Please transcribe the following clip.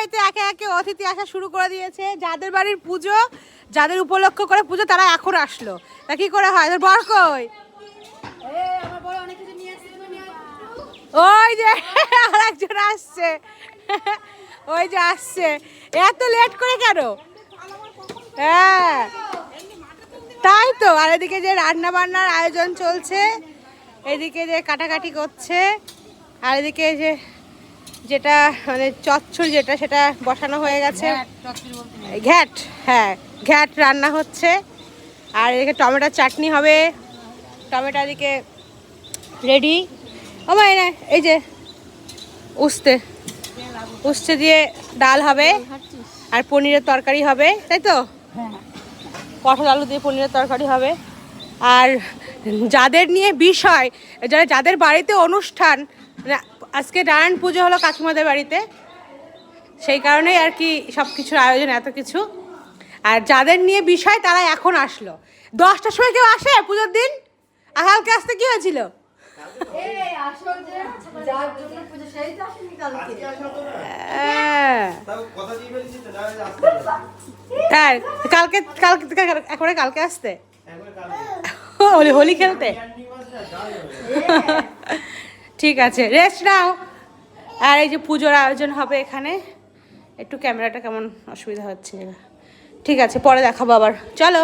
বাড়িতে একে একে অতিথি আসা শুরু করে দিয়েছে। যাদের বাড়ির পুজো, যাদের উপলক্ষ করে পুজো, তারা এখন আসলো। তা কি করে হয়? তোর বর কই? ওই যে আরেকজন আসছে, ওই যে আসছে। এত লেট করে কেন? হ্যাঁ তাই তো। আর এদিকে যে রান্না বান্নার আয়োজন চলছে, এদিকে যে কাটাকাটি করছে, আর এদিকে যে যেটা মানে চচ্চড়ি যেটা সেটা বসানো হয়ে গেছে, ঘ্যাট। হ্যাঁ ঘ্যাট রান্না হচ্ছে। আর এদিকে টমেটোর চাটনি হবে, টমেটো এদিকে রেডি। ও মা এই যে উস্তে উস্তে দিয়ে ডাল হবে, আর পনিরের তরকারি হবে, তাই তো? পটল আলু দিয়ে পনিরের তরকারি হবে। আর যাদের নিয়ে বিষয়, যাদের বাড়িতে অনুষ্ঠান, আজকে নারায়ণ পুজো হলো কাকিমাদের বাড়িতে, সেই কারণেই আর কি সব কিছুর আয়োজন, এত কিছু। আর যাদের নিয়ে বিষয় তারা এখন আসলো। 10টার সময় কেউ আসে পুজোর দিন? আর কালকে আসতে কি হয়েছিল? কালকে কালকে একবারে কালকে আসতে হোলি খেলতে। ঠিক আছে, রেস্ট নাও। আর এই যে পুজোর আয়োজন হবে এখানে, একটু ক্যামেরাটা কেমন অসুবিধা হচ্ছে। ঠিক আছে, পরে দেখাবো আবার, চলো।